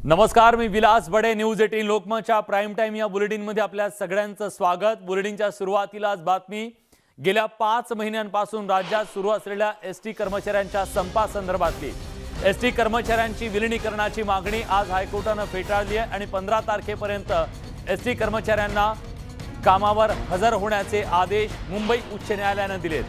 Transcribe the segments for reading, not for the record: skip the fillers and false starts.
नमस्कार, मी विलास बडे. News 18 लोकमतच्या prime time या बुलेटिनमध्ये आपल्या सगळ्यांचं स्वागत. बुलेटिनच्या सुरुवातीला आज बातमी. गेल्या 5 महिन्यांपासून राज्यात सुरू असलेल्या एसटी कर्मचाऱ्यांच्या संपासंदर्भातली एसटी कर्मचाऱ्यांची विलीनीकरणाची मागणी आज हायकोर्टाने फेटाळली आहे आणि 15 तारखेपर्यंत एसटी कर्मचाऱ्यांना कामावर हजर होण्याचे आदेश मुंबई उच्च न्यायालयाने दिलेत.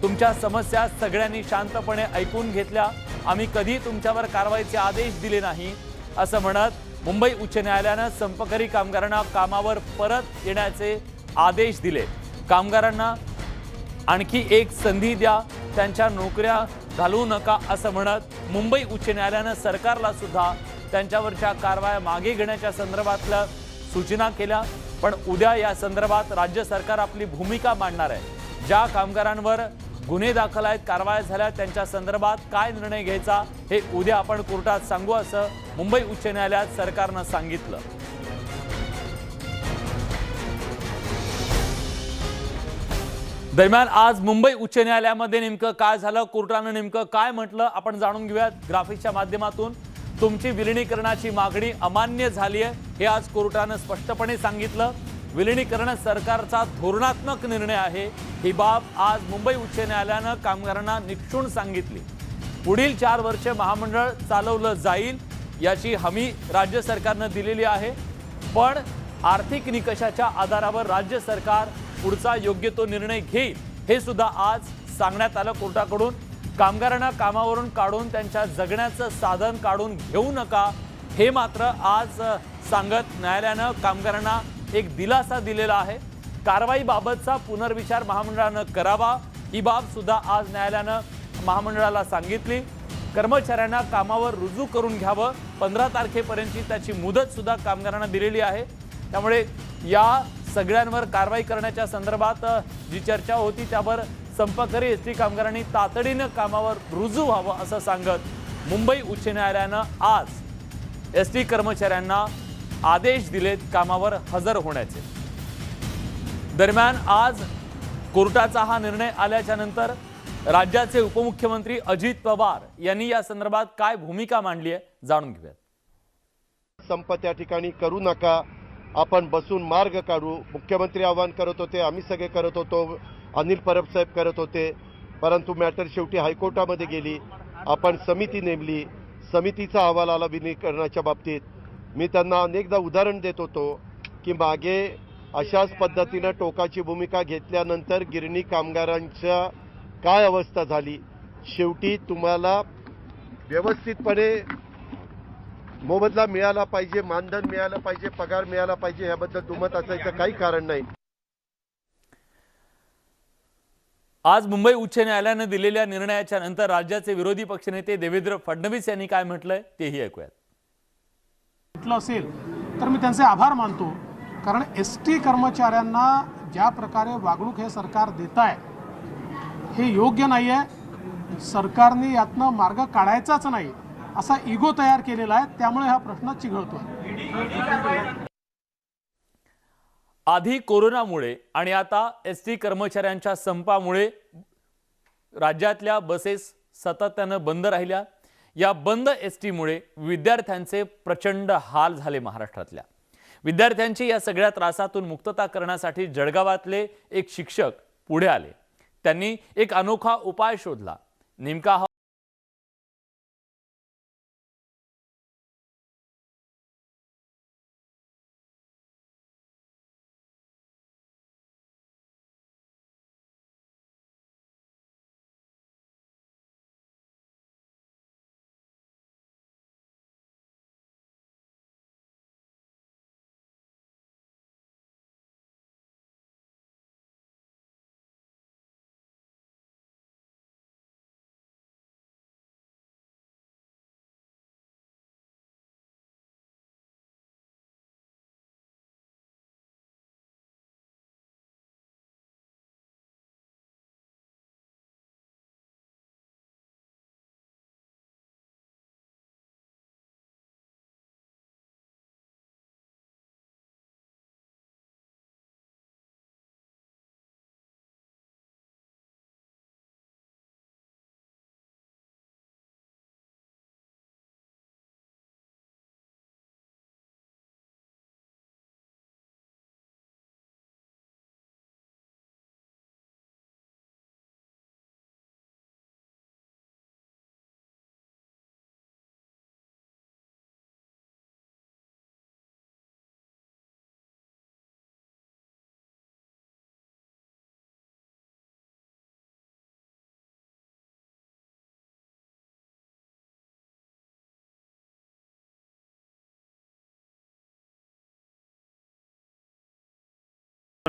तुमच्या समस्या सगळ्यांनी शांतपणे ऐकून घेतल्या. आम्ही कधी तुमच्यावर कारवाईचे आदेश दिले नाही असं म्हणत मुंबई उच्च न्यायालयाने संपकरी कामगारांना कामावर परत येण्याचे आदेश दिले. कामगारांना आणखी एक संधी द्या, त्यांच्या नोकऱ्या घालवू नका असं म्हणत मुंबई उच्च न्यायालयाने सरकारला सुद्धा त्यांच्यावरच्या कारवाया मागे घेण्याच्या संदर्भातल्या सूचना केल्या. पण उद्या या संदर्भात राज्य सरकार आपली भूमिका मांडणार आहे. ज्या कामगारांवर गुन्हे दाखल आहेत, कारवाया झाल्या, त्यांच्या संदर्भात काय निर्णय घ्यायचा हे उद्या आपण कोर्टात सांगू असं मुंबई उच्च न्यायालयात सरकारनं सांगितलं. दरम्यान आज मुंबई उच्च न्यायालयामध्ये नेमकं काय झालं, कोर्टानं नेमकं काय म्हटलं आपण जाणून घेऊयात ग्राफिक्सच्या माध्यमातून. तुमची विलीनीकरणाची मागणी अमान्य झाली आहे हे आज कोर्टानं स्पष्टपणे सांगितलं. विलीनीकरण सरकारचा धोरणात्मक निर्णय आहे ही बाब आज मुंबई उच्च न्यायालयानं कामगारांना निक्षून सांगितली. पुढील 4 वर्ष महामंडळ चालवलं जाईल याची हमी राज्य सरकारनं दिलेली आहे. पण आर्थिक निकषाच्या आधारावर राज्य सरकार पुढचा योग्य तो निर्णय घेईल हे सुद्धा आज सांगण्यात आलं कोर्टाकडून. कामगारांना कामावरून काढून त्यांच्या जगण्याचं साधन काढून घेऊ नका हे मात्र आज सांगत न्यायालयानं कामगारांना एक दिलासा दिलेला आहे. कारवाईबाबतचा पुनर्विचार महामंडळानं करावा ही बाब सुद्धा आज न्यायालयानं महामंडळाला सांगितली. कर्मचाऱ्यांना कामावर रुजू करून घ्यावं, 15 तारखेपर्यंतची त्याची मुदत सुद्धा कामगारांना दिलेली आहे. त्यामुळे या सगळ्यांवर कारवाई करण्याच्या संदर्भात जी चर्चा होती त्यावर संपकरी एसटी कामगारांनी तातडीनं कामावर रुजू व्हावं असं सांगत मुंबई उच्च न्यायालयानं आज एसटी कर्मचाऱ्यांना आदेश दिलेत कामावर हजर होण्याचे. दरम्यान आज कोर्टाचा हा निर्णय आल्याच्या नंतर राज्याचे उपमुख्यमंत्री अजित पवार यांनी या संदर्भात काय भूमिका मांडली आहे जाणून घेऊयात. संप त्या ठिकाणी करू नका, आपण बसून मार्ग काढू. मुख्यमंत्री आवाहन करत होते, आम्ही सगळे करत होतो, अनिल परब साहेब करत होते. परंतु मॅटर शेवटी हायकोर्टामध्ये गेली. आपण समिती नेमली, समितीचा अहवाल आला विलीनीकरणाच्या बाबतीत. मी त्यांना अनेकदा उदाहरण देत होतो की मागे अशाच पद्धतीनं टोकाची भूमिका घेतल्यानंतर गिरणी कामगारांच्या काय अवस्था झाली. शेवटी तुम्हाला व्यवस्थितपणे मोबदला मिळाला पाहिजे, मानधन मिळालं पाहिजे, पगार मिळाला पाहिजे, याबद्दल दुमत असायचं काही कारण नाही. आज मुंबई उच्च न्यायालयानं दिलेल्या निर्णयाच्या नंतर राज्याचे विरोधी पक्षनेते देवेंद्र फडणवीस यांनी काय म्हटलंय तेही ऐकूयात. असेल तर मी त्यांचे आभार मानतो, कारण एसटी कर्मचाऱ्यांना ज्या प्रकारे वागणूक हे सरकार देत आहे हे योग्य नाही आहे. सरकारने यातनं मार्ग काढायचाच नाही असा इगो तयार केलेला आहे, त्यामुळे हा प्रश्न चिघळतो. आधी कोरोनामुळे आणि आता एसटी कर्मचाऱ्यांच्या संपामुळे राज्यातल्या बसेस सातत्यानं बंद राहिल्या. या बंद एसटीमुळे विद्यार्थ्यांचे प्रचंड हाल झाले. महाराष्ट्रातल्या विद्यार्थ्यांची या सगळ्या त्रासातून मुक्तता करण्यासाठी जळगावातले एक शिक्षक पुढे आले. त्यांनी एक अनोखा उपाय शोधला. नेमका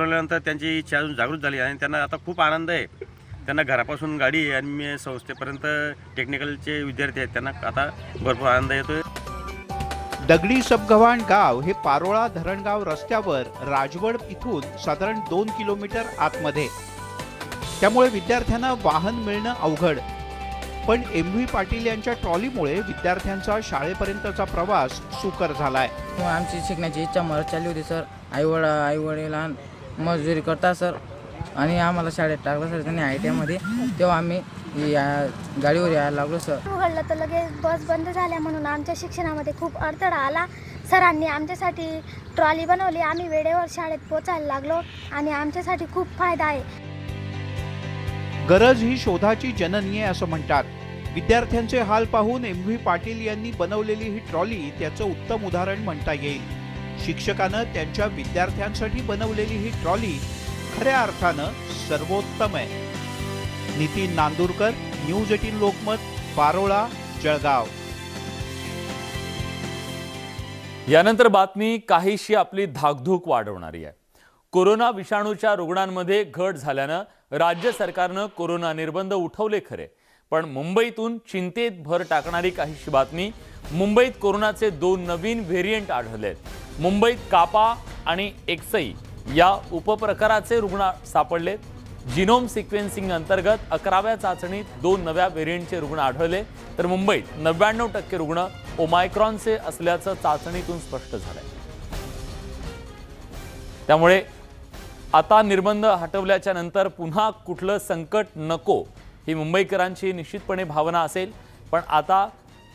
पुरवल्यानंतर त्यांची इच्छा अजून जागृत झाली आणि त्यांना आता खूप आनंद आहे. त्यांना घरापासून गाडी आहे आणि मी संस्थेपर्यंत टेक्निकलचे विद्यार्थी आहेत, त्यांना आता भरपूर आनंद येतोय. दगडी सबगव्हाण गाव हे पारोळा धरणगाव रस्त्यावर राजवड इथून साधारण 2 किलोमीटर आतमध्ये, त्यामुळे विद्यार्थ्यांना वाहन मिळणं अवघड. पण MV पाटील यांच्या ट्रॉलीमुळे विद्यार्थ्यांचा शाळेपर्यंतचा प्रवास सुकर झालाय. आमची शिकण्याची इच्छा मरत चालली होती सर. आई-वडील मजुरी करता सर आणि आम्हाला शाळेत टाकलं सर त्यांनी ITI मध्ये. तेव्हा आम्ही गाडीवर यायला लागलो सर. उघडलं तर लगेच बस बंद झाल्या म्हणून आमच्या शिक्षणामध्ये खूप अडथळा आला. सरांनी आमच्यासाठी ट्रॉली बनवली, आम्ही वेळेवर शाळेत पोचायला लागलो आणि आमच्यासाठी खूप फायदा आहे. गरज ही शोधाची जननी आहे असं म्हणतात. विद्यार्थ्यांचे हाल पाहून MV पाटील यांनी बनवलेली ही ट्रॉली त्याचं उत्तम उदाहरण म्हणता येईल. शिक्षकानं त्यांच्या विद्यार्थ्यांसाठी बनवलेली ही ट्रॉली खऱ्या अर्थानं सर्वोत्तम आहे. नितीन नांदुरकर, न्यूज 18 लोकमत, पारोळा, जळगाव. यानंतर बातमी काहीशी आपली धाकधूक वाढवणारी आहे. कोरोना विषाणूच्या रुग्णांमध्ये घट झाल्यानं राज्य सरकारनं कोरोना निर्बंध उठवले खरे, पण मुंबईतून चिंतेत भर टाकणारी काहीशी बातमी. मुंबईत कोरोनाचे 2 नवीन व्हेरियंट आढळलेत. मुंबईत कापा आणि XI या उपप्रकाराचे रुग्ण सापडलेत. जिनोम सिक्वेन्सिंग अंतर्गत 11व्या चाचणीत 2 नव्या व्हेरियंटचे रुग्ण आढळले, तर मुंबईत 99% रुग्ण ओमायक्रॉनचे असल्याचं चाचणीतून स्पष्ट झालंय. त्यामुळे आता निर्बंध हटवल्याच्या नंतर पुन्हा कुठलं संकट नको ही मुंबईकरांची निश्चितपणे भावना असेल, पण आता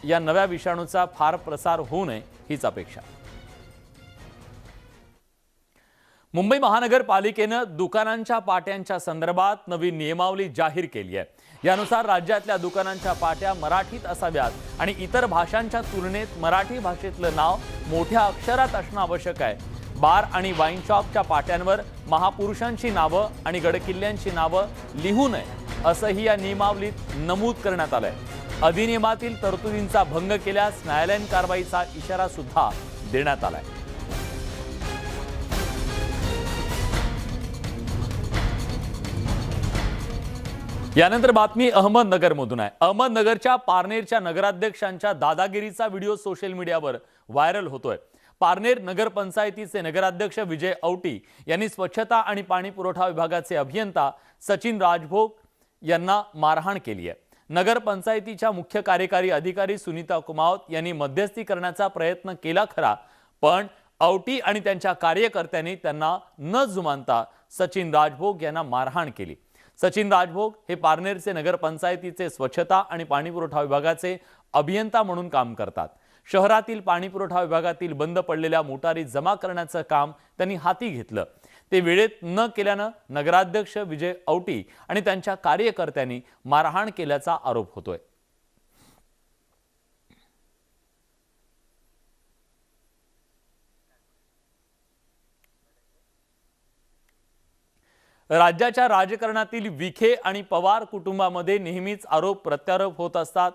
या नव्या विषाणूचा फार प्रसार होऊ नये हीच अपेक्षा. मुंबई महानगरपालिकेनं दुकानांच्या पाट्यांच्या संदर्भात नवी नियमावली जाहीर केली आहे. यानुसार राज्यातल्या दुकानांच्या पाट्या मराठीत असाव्यात आणि इतर भाषांच्या तुलनेत मराठी भाषेतलं नाव मोठ्या अक्षरात असणं आवश्यक आहे. बार आणि वाईन शॉपच्या पाट्यांवर महापुरुषांची नावं आणि गडकिल्ल्यांची नावं लिहू नये असंही या नियमावलीत नमूद करण्यात आलंय. अधिनियमातील तरतुदींचा भंग केल्यास न्यायालयीन कारवाईचा इशारा सुद्धा देण्यात आलाय. यानंतर बातमी अहमदनगरमधून आहे. अहमदनगरच्या पारनेरच्या नगराध्यक्षांच्या दादागिरीचा व्हिडिओ सोशल मीडियावर व्हायरल होतोय. पारनेर नगरपंचायतीचे नगराध्यक्ष विजय औटी यांनी स्वच्छता आणि पाणी पुरवठा विभागाचे अभियंता सचिन राजभोग यांना मारहाण केली आहे. नगरपंचायतीच्या मुख्य कार्यकारी अधिकारी सुनीता कुमावत यांनी मध्यस्थी करण्याचा प्रयत्न केला खरा, पण औटी आणि त्यांच्या कार्यकर्त्यांनी त्यांना न जुमानता सचिन राजभोग यांना मारहाण केली. सचिन राजभोग हे पारनेरचे नगरपंचायतीचे स्वच्छता आणि पाणी पुरवठा विभागाचे अभियंता म्हणून काम करतात. शहरातील पाणी पुरवठा विभागातील बंद पडलेल्या मोटारी जमा करण्याचं काम त्यांनी हाती घेतलं. ते वेळेत न केल्यानं नगराध्यक्ष विजय औटी आणि त्यांच्या कार्यकर्त्यांनी मारहाण केल्याचा आरोप होतोय. राज्याच्या राजकारणातील विखे आणि पवार कुटुंबामध्ये नेहमीच आरोप प्रत्यारोप होत असतात.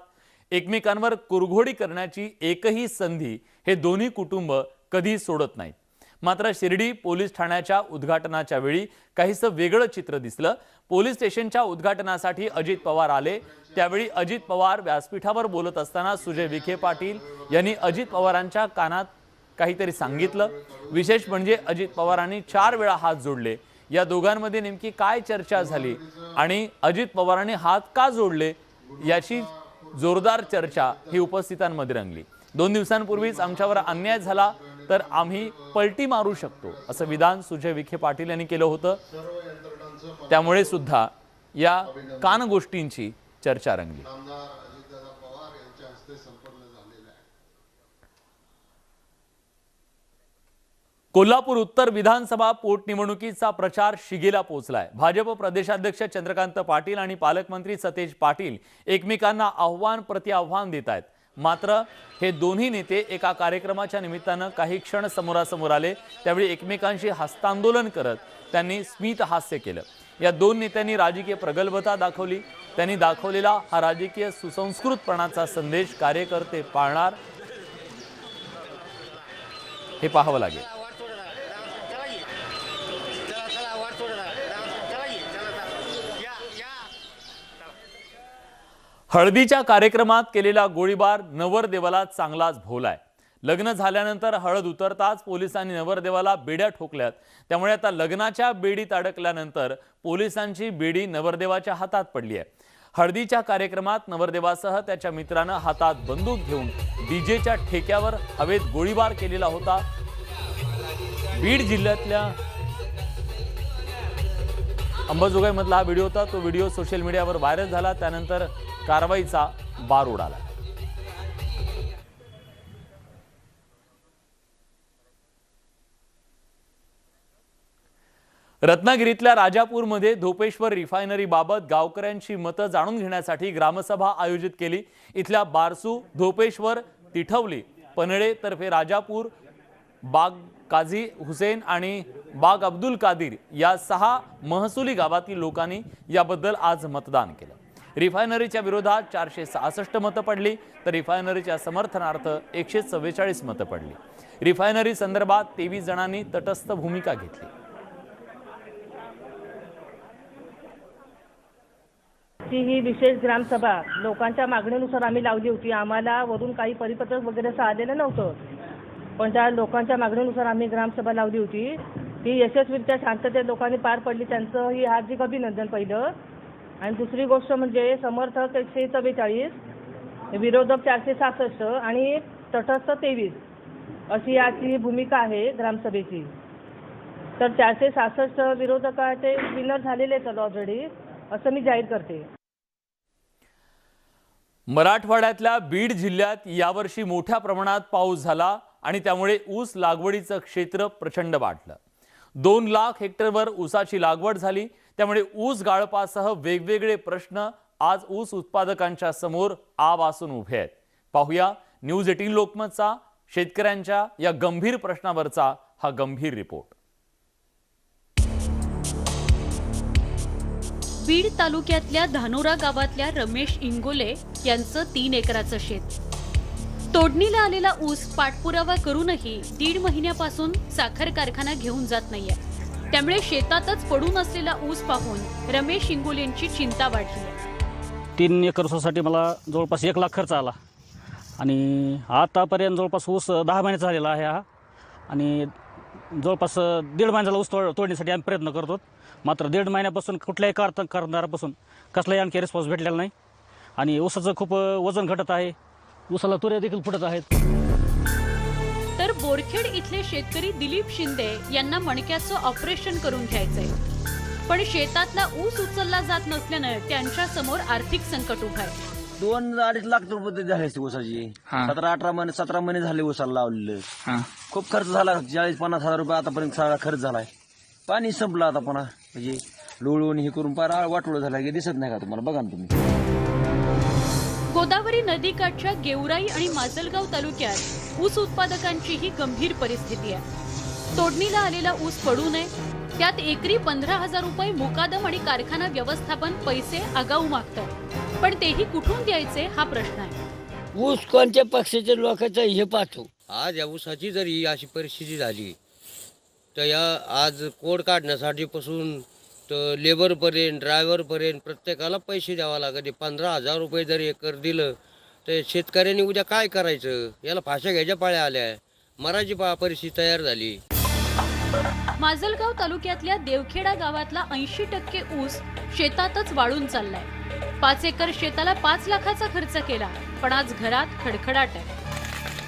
एकमेकांवर कुरघोडी करण्याची एकही संधी हे दोन्ही कुटुंब कधी सोडत नाहीत. मात्र शिर्डी पोलीस ठाण्याच्या उद्घाटनाच्या वेळी काहीसं वेगळं चित्र दिसलं. पोलीस स्टेशनच्या उद्घाटनासाठी अजित पवार आले. त्यावेळी अजित पवार व्यासपीठावर बोलत असताना सुजय विखे पाटील यांनी अजित पवारांच्या कानात काहीतरी सांगितलं. विशेष म्हणजे अजित पवारांनी 4 वेळा हात जोडले. या दोघांमध्ये नेमकी काय चर्चा झाली आणि अजित पवारांनी हात का जोडले याची जोरदार चर्चा ही उपस्थितांमध्ये रंगली. 2 दिवसांपूर्वीच आमच्यावर अन्याय झाला तर आम्ही पलटी मारू शकतो असं विधान सुजय विखे पाटील यांनी केलं होतं. त्यामुळे सुद्धा या कानगोष्टींची चर्चा रंगली. कोल्हापूर उत्तर विधानसभा पोटनिवडणुकीचा प्रचार शिगेला पोहोचलाय. भाजप प्रदेशाध्यक्ष चंद्रकांत पाटील आणि पालकमंत्री सतेज पाटील एकमेकांना आव्हान प्रति आव्हान देत आहेत. मात्र हे दोन्ही नेते एका कार्यक्रमाच्या निमित्तानं काही क्षण समोरासमोर आले. त्यावेळी एकमेकांशी हस्तांदोलन करत त्यांनी स्मित हास्य केलं. या 2 नेत्यांनी राजकीय प्रगल्भता दाखवली. त्यांनी दाखवलेला हा राजकीय सुसंस्कृतपणाचा संदेश कार्यकर्ते पाळणार हे पाहावं लागेल. हळदीच्या कार्यक्रमात केलेला गोळीबार नवरदेवाला चांगलाच भोवलाय. लग्न झाल्यानंतर हळद उतरताच पोलिसांनी नवरदेवाला बेड्या ठोकल्यात. त्यामुळे आता लग्नाच्या बेडीत अडकल्यानंतर पोलिसांची बेडी नवरदेवाच्या हातात पडली आहे. हळदीच्या कार्यक्रमात नवरदेवासह त्याच्या मित्रानं हातात बंदूक घेऊन डीजेच्या ठेक्यावर हवेत गोळीबार केलेला होता. बीड जिल्ह्यातल्या अंबाजोगाईमधला हा व्हिडिओ होता. तो व्हिडिओ सोशल मीडियावर व्हायरल झाला. त्यानंतर कारवाईचा बार उडाला. रत्नागिरीतल्या राजापूरमध्ये धोपेश्वर रिफायनरीबाबत गावकऱ्यांची मतं जाणून घेण्यासाठी ग्रामसभा आयोजित केली. इथल्या बारसू, धोपेश्वर, तिठवली, पनळे तर्फे राजापूर, बाग काझी हुसेन आणि बाग अब्दुल कादिर या 6 महसुली गावातील लोकांनी याबद्दल आज मतदान केलं. रिफायनरीच्या विरोधात 466 मतं पडली तर रिफायनरीच्या समर्थनार्थ 144 मतं पडली. रिफायनरी संदर्भात 23 जणांनी तटस्थ भूमिका घेतली. ही विशेष ग्रामसभा लोकांच्या मागणीनुसार आम्ही लावली होती. आम्हाला वरून काही परिपत्रक वगैरे असं आलेलं नव्हतं, पण त्या लोकांच्या मागणीनुसार आम्ही ग्रामसभा लावली होती. ती यशस्वीरित्या शांततेत लोकांनी पार पडली. त्यांचं ही हार्दिक अभिनंदन पहिलं. आणि दुसरी गोष्ट म्हणजे समर्थक 144, विरोधक 466 आणि तटस्थ 23 अशी याची भूमिका आहे ग्रामसभेची. तर 466 विरोधकाचे विनर झालेले आहेत ऑलरेडी, असं मी जाहीर करते. मराठवाड्यातल्या बीड जिल्ह्यात यावर्षी मोठ्या प्रमाणात पाऊस झाला आणि त्यामुळे ऊस लागवडीचं क्षेत्र प्रचंड वाढलं. 2 लाख हेक्टरवर ऊसाची लागवड झाली. त्यामुळे ऊस गाळपासह वेगवेगळे प्रश्न आज ऊस उत्पादकांच्या समोर आवासून उभे आहेत. पाहूया न्यूज 18 लोकमतचा शेतकऱ्यांच्या या गंभीर प्रश्नावरचा हा गंभीर रिपोर्ट. बीड तालुक्यातल्या धानोरा गावातल्या रमेश इंगोले यांचं 3 एकराचं शेत. तोडणीला आलेला ऊस पाठपुरावा करूनही 1.5 महिन्यापासून साखर कारखाना घेऊन जात नाहीये. त्यामुळे शेतातच पडून असलेला ऊस पाहून रमेश इंगोलेंची चिंता वाढली आहे. 3 एकर ऊसासाठी मला जवळपास 1 लाख खर्च आला आणि आतापर्यंत जवळपास ऊस 10 महिन्याचा झालेला आहे हा. आणि जवळपास 1.5 महिन्याला ऊस तोडण्यासाठी आम्ही प्रयत्न करतो. मात्र 1.5 महिन्यापासून कुठल्याही करणाऱ्यापासून कसलाही आणखी रिस्पॉन्स भेटलेला नाही. आणि ऊसाचं खूप वजन घटत आहे. ऊसाला तुऱ्या देखील फुटत आहेत. तर बोरखेड इथले शेतकरी दिलीप शिंदे यांना मणक्याचं ऑपरेशन करून घ्यायचंय, पण शेतातला ऊस उचलला जात नसल्यानं त्यांच्या समोर आर्थिक संकट उभं आहे. 2-2.5 लाख रुपये झाले असते ऊसाची. 17 महिने झाले ऊसाला लावलेलं. खूप खर्च झाला. 40-50 हजार रुपये आतापर्यंत सगळा खर्च झालाय. पाणी संपलं आता पुन्हा. म्हणजे लोळून हे करून पार वाटोळं झालं की दिसत नाही का तुम्हाला? बघा ना तुम्ही. गोदावरी नदीकाठच्या गेवराई आणि माजलगाव तालुक्यात ऊस उत्पादकांची ही गंभीर परिस्थिती आहे. तोडणीला आलेला ऊस पडू नये, त्यात एकरी 15,000 रुपये मुकादम आणि कारखाना व्यवस्थापन पैसे आगाऊ मागतात. पण तेही कुठून द्यायचे हा प्रश्न आहे. ऊस कोणत्या पक्षाच्या लोकांचा हे पाहतो. आज या ऊसाची जर ही अशी परिस्थिती झाली तर या आज कोड काढण्यासाठी पासून तर लेबरपर्यंत ड्रायव्हरपर्यंत प्रत्येकाला पैसे द्यावा लागते. 15,000 रुपये जर एकर दिलं तर शेतकऱ्यांनी उद्या काय करायचं? याला फाशा घ्यायच्या पाळ्या आल्या. मराठी परिस्थिती तयार झाली. माजलगाव तालुक्यातल्या देवखेडा गावातला 80% ऊस शेतातच वाळून चाललाय. 5 एकर शेताला 5 लाखाचा खर्च केला, पण आज घरात खडखडाट आहे.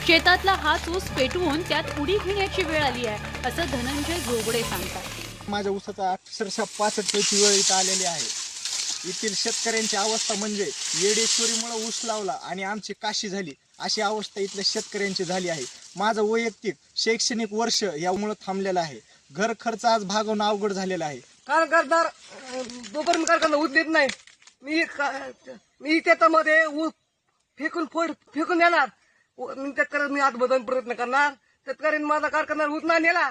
शेतातला हाच ऊस पेटवून त्यात उडी घेण्याची वेळ आली आहे, असं धनंजय जोगडे सांगतात. माझ्या ऊसाचा अक्षरशः 65 वेळ इथं आलेली आहे. येथील शेतकऱ्यांची अवस्था म्हणजे येडेश्वरीमुळे ऊस लावला आणि आमची काशी झाली अशी अवस्था इथल्या शेतकऱ्यांची झाली आहे. माझं वैयक्तिक शैक्षणिक वर्ष यामुळे थांबलेलं आहे. घर खर्च आज भागवणं अवघड झालेला आहे. कारखानदार जोपर्यंत कारखाना ऊस देत नाही, मी त्याच्यामध्ये ऊस फेकून देणार. शेतकऱ्यांनी मी आत्मदहन प्रयत्न करणार. शेतकऱ्यांनी माझा कारखाना ऊस नाही नेला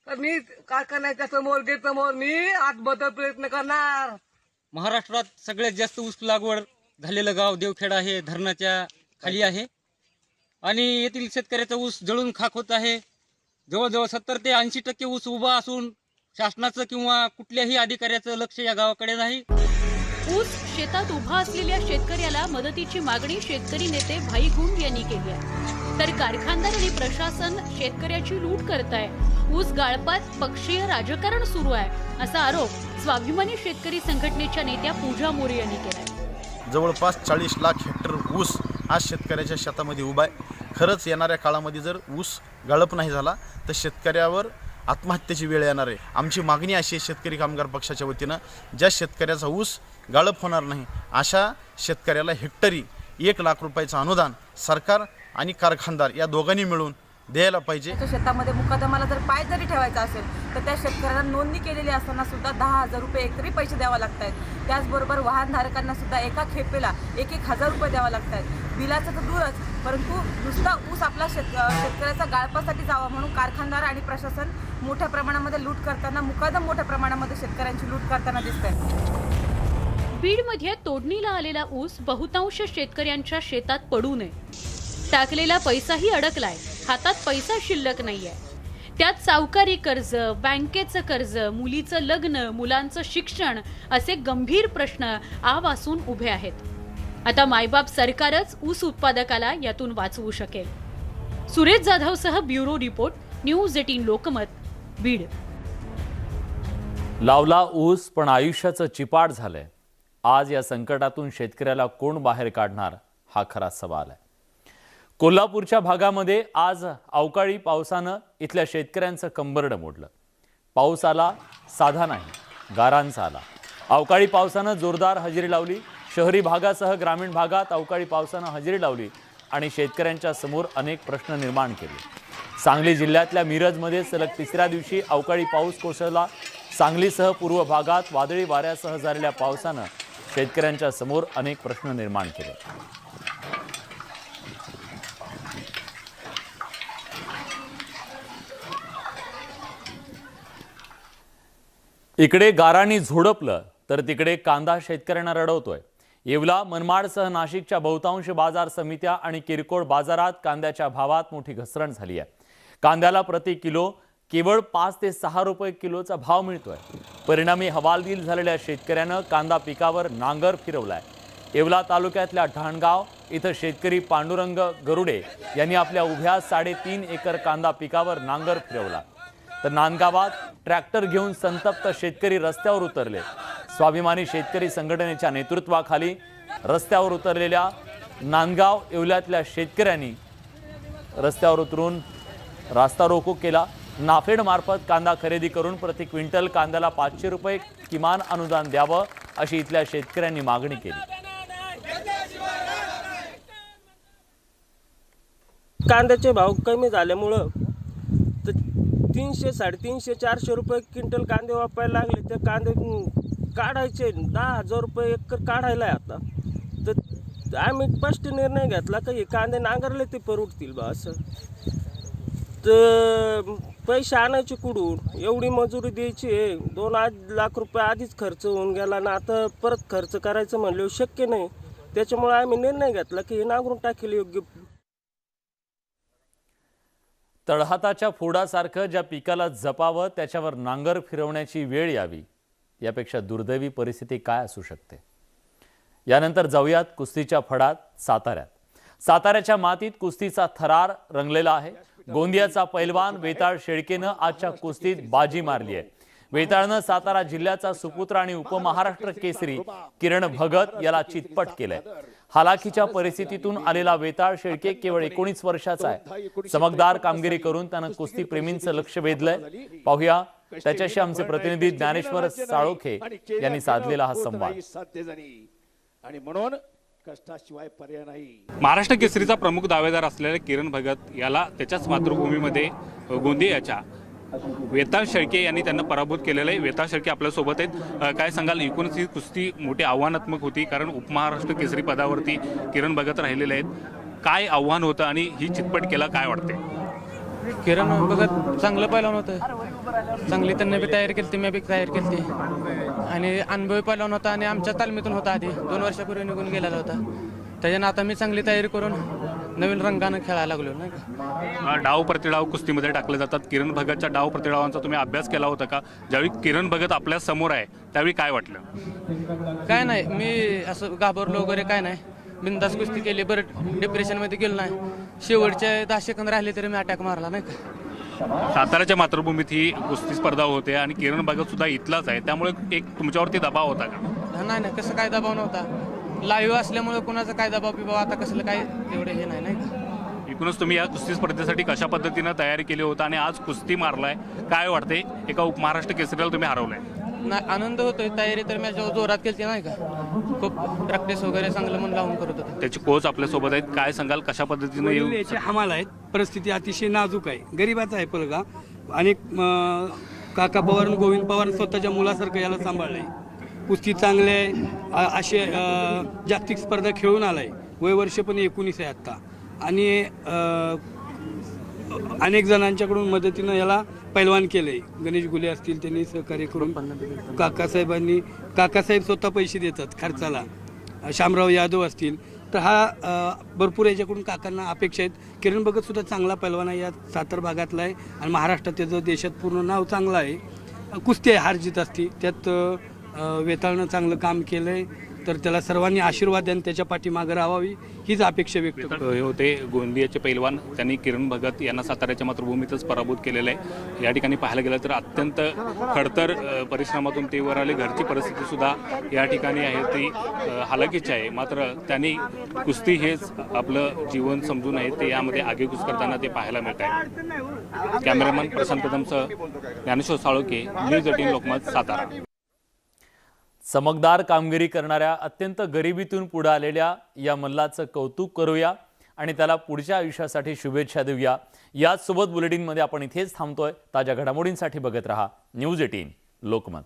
तर मी कारखान्याच्या समोर गेट समोर मी आत्मदहन प्रयत्न करणार. महाराष्ट्रात सगळ्यात जास्त ऊस लागवड झालेलं गाव देवखेडा हे धरणाच्या खाली आहे आणि येथील शेतकऱ्याचा ऊस जळून खाक होत आहे. जवळजवळ 70 ते 80% ऊस उभा असून शासनाचं किंवा कुठल्याही अधिकाऱ्याचं लक्ष या गावाकडे नाही. ऊस शेतात उभा असलेल्या शेतकऱ्याला मदतीची मागणी शेतकरी नेते भाई गुंड यांनी केली आहे, तर कारखानदार आणि प्रशासन शेतकऱ्याची लूट करत आहे. ऊस गाळपात पक्षीय राजकारण सुरू आहे असा आरोप स्वाभिमानी शेतकरी संघटनेच्या नेत्या पूजा मोरे यांनी केला आहे. जवळपास 40 लाख हेक्टर ऊस आज शेतकऱ्याच्या शेतामध्ये उभा आहे. खरंच येणाऱ्या काळामध्ये जर ऊस गाळप नाही झाला तर शेतकऱ्यावर आत्महत्येची वेळ येणार आहे. आमची मागणी अशी आहे शेतकरी कामगार पक्षाच्या वतीनं, ज्या शेतकऱ्याचा ऊस गाळप होणार नाही अशा शेतकऱ्याला हेक्टरी 1 लाख रुपयाचं अनुदान सरकार आणि कारखानदार या दोघांनी मिळून द्यायला पाहिजे. शेतामध्ये मुकादमाला जर पाय जरी ठेवायचा असेल तर त्या शेतकऱ्यांना नोंदणी केलेली असताना सुद्धा 10,000 रुपये एकतरी पैसे द्यावे लागत आहेत. त्याचबरोबर वाहनधारकांना सुद्धा एका खेपेला 1,000 रुपये द्यावे लागत आहेत. बिलाचं तर दूरच, परंतु नुसता ऊस आपला शेतकऱ्याचा गाळपासाठी जावा म्हणून कारखानदार आणि प्रशासन मोठ्या प्रमाणामध्ये लूट करताना, मुकादम मोठ्या प्रमाणामध्ये शेतकऱ्यांची लूट करताना दिसत आहे. बीडमध्ये तोडणीला आलेला ऊस बहुतांश शेतकऱ्यांच्या शेतात पडू नये, टाकलेला पैसाही अडकलाय, हातात पैसा शिल्लक नाहीये. त्यात सावकारी कर्ज, बँकेचं कर्ज, मुलीचं लग्न, मुलांचं शिक्षण असे गंभीर प्रश्न आवासून उभे आहेत. आता मायबाप सरकारच ऊस उत्पादकाला यातून वाचवू शकेल. सुरेश जाधवसह bureau report, news 18 Lokmat, Beed. लावला ऊस पण आयुष्याचं चिपाट झालंय. आज या संकटातून शेतकऱ्याला कोण बाहेर काढणार हा खरा सवाल आहे. कोल्हापूरच्या भागामध्ये आज अवकाळी पावसानं इथल्या शेतकऱ्यांचं कंबरडं मोडलं. पाऊस आला, साधा नाही, गारांचा आला. अवकाळी पावसानं जोरदार हजेरी लावली. शहरी भागासह ग्रामीण भागात अवकाळी पावसानं हजेरी लावली आणि शेतकऱ्यांच्या समोर अनेक प्रश्न निर्माण केले. सांगली जिल्ह्यातल्या मिरजमध्ये सलग 3ऱ्या दिवशी अवकाळी पाऊस कोसळला. सांगलीसह पूर्व भागात वादळी वाऱ्यासह झालेल्या पावसानं शेतकऱ्यांच्या समोर अनेक प्रश्न निर्माण केले. इकडे गारांनी झोडपलं तर तिकडे कांदा शेतकऱ्यांना रडवतोय. येवला, मनमाडसह नाशिकच्या बहुतांश बाजार समित्या आणि किरकोळ बाजारात कांद्याच्या भावात मोठी घसरण झाली आहे. कांद्याला प्रति किलो केवळ 5 ते 6 रुपये किलोचा भाव मिळतोय. परिणामी हवालदिल झालेल्या शेतकऱ्यानं कांदा पिकावर नांगर फिरवलाय. येवला तालुक्यातल्या ढाणगाव इथं शेतकरी पांडुरंग गरुडे यांनी आपल्या उभ्या 3.5 एकर कांदा पिकावर नांगर फिरवला. तर नांदगावात ट्रॅक्टर घेऊन संतप्त शेतकरी रस्त्यावर उतरले. स्वाभिमानी शेतकरी संघटनेच्या नेतृत्वाखाली रस्त्यावर उतरलेल्या नांदगाव येवल्यातल्या शेतकऱ्यांनी रस्त्यावर उतरून रास्ता रोको केला. नाफेड मार्फत कांदा खरेदी करून प्रति क्विंटल कांद्याला 500 रुपये किमान अनुदान द्यावं अशी इथल्या शेतकऱ्यांनी मागणी केली. कांद्याचे भाव कमी झाल्यामुळं 300, 350, 400 रुपये क्विंटल कांदे वापरायला लागले. ते कांदे काढायचे 10,000 रुपये एकर काढायला आहे आता. तर आम्ही स्पष्ट निर्णय घेतला की हे कांदे नांगरले ते परवडतील बा असं. तर पैसे आणायचे कुठून, एवढी मजुरी द्यायची आहे. 2 लाख रुपये आधीच खर्च होऊन गेला ना, आता परत खर्च करायचं म्हणल्यावर शक्य नाही. त्याच्यामुळे आम्ही निर्णय घेतला की हे नांगरून टाकेल योग्य. तळहाताच्या फोडासारखं ज्या पिकाला जपावं त्याच्यावर नांगर फिरवण्याची वेळ यावी, यापेक्षा दुर्दैवी परिस्थिती काय असू शकते. यानंतर जाऊयात कुस्तीच्या फडात साताऱ्यात. साताऱ्याच्या मातीत कुस्तीचा थरार रंगलेला आहे. गोंदियाचा पैलवान वेताळ शेळकेनं आजच्या कुस्तीत बाजी मारली आहे. वेताळनं सातारा जिल्ह्याचा सुपुत्र आणि उपमहाराष्ट्र केसरी किरण भगत याला चितपट केलंय. हालाकीच्या परिस्थितीतून आलेला वेताळ शेळके केवळ 19 वर्षाचा आहे. चमकदार कामगिरी करून त्यानं कुस्ती प्रेमींचं लक्ष वेधलंय. पाहूया त्याच्याशी आमचे प्रतिनिधी ज्ञानेश्वर साळोखे यांनी साधलेला हा संवाद. आणि म्हणून कष्टाशिवाय पर्याय नाही. महाराष्ट्र केसरीचा प्रमुख दावेदार असलेल्या किरण भगत याला त्याच्याच मातृभूमीमध्ये गोंदियाच्या वेताळ शेळके यांनी त्यांना पराभूत केलेलं आहे. वेताळ शेळके आपल्यासोबत आहेत. काय सांगाल, एकूणच ही कुस्ती मोठी आव्हानात्मक होती, कारण उपमहाराष्ट्र केसरी पदावरती किरण भगत राहिलेले आहेत. काय आव्हान होतं आणि ही चितपट केला, काय वाटते? किरण भगत चांगलं पहिलवान होतं, चांगली त्यांनी बी तयारी केली, मी बी तयारी केली आणि अनुभवी पहिलवान होता आणि आमच्या तालमीतून होता. आधी 2 वर्षापूर्वी निघून गेलेला होता. त्याच्यानं आता मी चांगली तयारी करून नवीन रंगानं खेळायला लागलो नाही का. डाव प्रतिडाव कुस्तीमध्ये टाकले जातात. किरण भगतच्या डाव प्रतिडावांचा तुम्ही अभ्यास केला होता का? ज्यावेळी किरण भगत आपल्या समोर आहे त्यावेळी काय वाटलं? काय नाही, मी असं घाबरलो वगैरे काय नाही, बिंदास कुस्ती केली. बरं डिप्रेशनमध्ये गेलो नाही. शेवटचे 10 सेकंद राहिले तरी मी अटॅक मारला नाही का. साताऱ्याच्या मातृभूमीत ही कुस्ती स्पर्धा होते आणि किरण भगत सुद्धा इथलाच आहे, त्यामुळे एक तुमच्यावरती दबाव होता का? नाही नाही, कसं काय दबाव नव्हता. लाईव्ह असल्यामुळे कुणाचा काय दबाव बिबाव आता कसलं काय एवढे हे नाही का. एकूणच तुम्ही या कुस्ती स्पर्धेसाठी कशा पद्धतीनं तयारी केली होती आणि आज कुस्ती मारलाय, काय वाटते? एका महाराष्ट्र केसरीला तुम्ही हरवलाय. नाही, आनंद होतोय. तयारी तर मी जोरात केली नाही का. खूप प्रॅक्टिस वगैरे चांगलं मन लावून करत होतो. त्याची कोच आपल्यासोबत आहेत, काय सांगाल कशा पद्धतीनं येऊ? याचे हमाल आहेत. परिस्थिती अतिशय नाजूक आहे, गरीबाचा आहे पलगा. अनेक काका पवार आणि गोविंद पवार स्वतःच्या मुलासारखं याला सांभाळलंय. कुस्ती चांगले आहे, असे जागतिक स्पर्धा खेळून आलाय. वय वर्ष पण 19 आहे आत्ता. आणि अनेक जणांच्याकडून मदतीनं याला पैलवान केलंय. गणेश गुले असतील, त्यांनी सहकार्य करून काकासाहेब स्वतः पैसे देतात खर्चाला. शामराव यादव असतील, तर हा भरपूर याच्याकडून काकांना अपेक्षा आहेत. किरण भगत सुद्धा चांगला पैलवान आहे, या सातारा भागातला आहे आणि महाराष्ट्रात त्याचं देशात पूर्ण नाव चांगलं आहे. कुस्ती आहे, हार जीत असते, त्यात वेताळनं चांगलं काम केलं आहे. तर त्याला सर्वांनी आशीर्वाद द्या आणि त्याच्या पाठीमागे राहावी हीच अपेक्षा व्यक्त करतो. हे होते गोंदियाचे पैलवान, त्यांनी किरण भगत यांना साताऱ्याच्या मातृभूमीतच पराभूत केलेलं आहे. या ठिकाणी पाहायला गेलं तर अत्यंत खडतर परिश्रमातून ते वर आले. घरची परिस्थिती सुद्धा या ठिकाणी आहे ती हालाकीची आहे, मात्र त्यांनी कुस्ती हेच आपलं जीवन समजून आहे ते यामध्ये आगेकूच करताना ते पाहायला मिळत आहे. कॅमेरामन प्रशांत कदमसह ज्ञानेश्वर साळोखे, न्यूज 18 लोकमत, सातारा. चमकदार कामगिरी करणाऱ्या, अत्यंत गरिबीतून पुढे आलेल्या या मल्लाचं कौतुक करूया आणि त्याला पुढच्या आयुष्यासाठी शुभेच्छा देऊया. याचसोबत बुलेटिनमध्ये आपण इथेच थांबतोय. ताज्या घडामोडींसाठी बघत रहा न्यूज 18 लोकमत.